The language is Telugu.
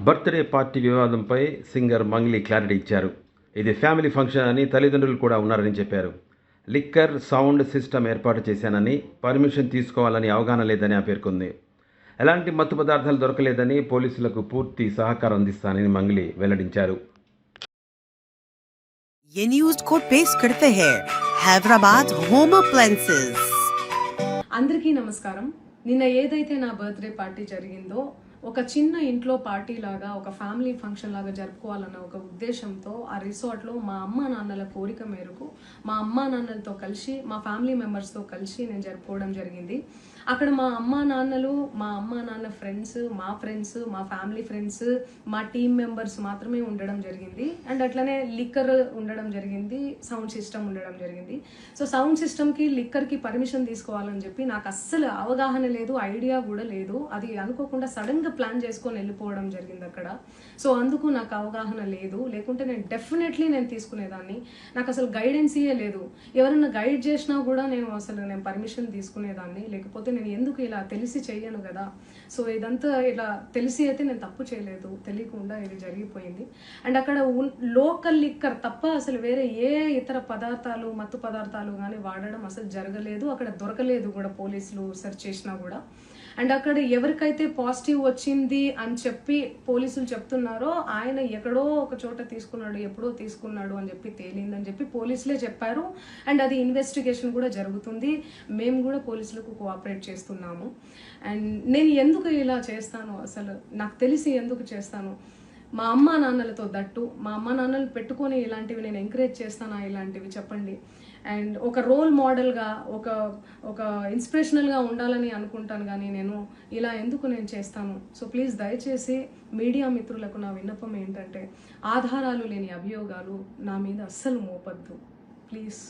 బర్త్డే పార్టీ వివాదంపై సింగర్ మంగ్లీ క్లారిటీ ఇచ్చారు. ఇది ఫ్యామిలీ ఫంక్షన్ అని, తల్లిదండ్రులు కూడా ఉన్నారని చెప్పారు. లిక్కర్ సౌండ్ సిస్టమ్ ఏర్పాటు చేశానని, పర్మిషన్ తీసుకోవాలని అవగాహన లేదని ఆమె పేర్కొంది. ఎలాంటి మత్తు పదార్థాలు దొరకలేదని, పోలీసులకు పూర్తి సహకారం అందిస్తానని మంగ్లీ వెల్లడించారు. ये न्यूज़ को पेश करते हैं हैदराबाद होम अप्लायंसेस। అందరికీ నమస్కారం. నిన్న ఏదైతే నా బర్త్డే పార్టీ జరిగిందో ఒక చిన్న ఇంట్లో పార్టీ లాగా, ఒక ఫ్యామిలీ ఫంక్షన్ లాగా జరుపుకోవాలన్న ఒక ఉద్దేశంతో ఆ రిసార్ట్లో మా అమ్మా నాన్నల కోరిక మేరకు మా అమ్మా నాన్నలతో కలిసి, మా ఫ్యామిలీ మెంబర్స్తో కలిసి నేను జరుపుకోవడం జరిగింది. అక్కడ మా అమ్మా నాన్నలు, మా అమ్మా నాన్న ఫ్రెండ్స్, మా ఫ్రెండ్స్, మా ఫ్యామిలీ ఫ్రెండ్స్, మా టీమ్ మెంబర్స్ మాత్రమే ఉండడం జరిగింది. అండ్ అట్లనే లిక్కర్ ఉండడం జరిగింది, సౌండ్ సిస్టమ్ ఉండడం జరిగింది. సో సౌండ్ సిస్టమ్కి, లిక్కర్కి పర్మిషన్ తీసుకోవాలని చెప్పి నాకు అస్సలు అవగాహన లేదు, ఐడియా కూడా లేదు. అది అనుకోకుండా సడన్గా ప్లాన్ చేసుకొని వెళ్ళిపోవడం జరిగింది అక్కడ. సో అందుకు నాకు అవగాహన లేదు, లేకుంటే నేను డెఫినెట్లీ నేను తీసుకునేదాన్ని. నాకు అసలు గైడెన్సీయే లేదు. ఎవరైనా గైడ్ చేసినా కూడా నేను పర్మిషన్ తీసుకునేదాన్ని, లేకపోతే నేను ఎందుకు ఇలా తెలిసి చెయ్యను కదా. సో ఇదంతా ఇలా తెలిసి అయితే నేను తప్పు చేయలేదు, తెలియకుండా ఇది జరిగిపోయింది. అండ్ అక్కడ లోకల్ లిక్కర్ తప్ప అసలు వేరే ఏ ఇతర పదార్థాలు, మత్తు పదార్థాలు కానీ వాడడం అసలు జరగలేదు. అక్కడ దొరకలేదు కూడా, పోలీసులు సెర్చ్ చేసినా కూడా. అండ్ అక్కడ ఎవరికైతే పాజిటివ్ వచ్చింది అని చెప్పి పోలీసులు చెప్తున్నారో ఆయన ఎక్కడో ఒక చోట తీసుకున్నాడు, ఎప్పుడో తీసుకున్నాడు అని చెప్పి తేలిందని చెప్పి పోలీసులే చెప్పారు. అండ్ అది ఇన్వెస్టిగేషన్ కూడా జరుగుతుంది. మేము కూడా పోలీసులకు కోఆపరేట్ చేస్తున్నాము. అండ్ నేను ఎందుకు ఇలా చేస్తాను, అసలు నాకు తెలిసి ఎందుకు చేస్తాను, మా అమ్మా నాన్నలతో దట్టు, మా అమ్మా నాన్నలు పెట్టుకొని ఇలాంటివి నేను ఎంకరేజ్ చేస్తానా, ఇలాంటివి చెప్పండి. అండ్ ఒక రోల్ మోడల్గా, ఒక ఇన్స్పిరేషనల్గా ఉండాలని అనుకుంటాను, కానీ నేను ఇలా ఎందుకు నేను చేస్తాను. సో ప్లీజ్ దయచేసి మీడియా మిత్రులకు నా విన్నపం ఏంటంటే, ఆధారాలు లేని అభియోగాలు నా మీద అస్సలు మోపద్దు ప్లీజ్.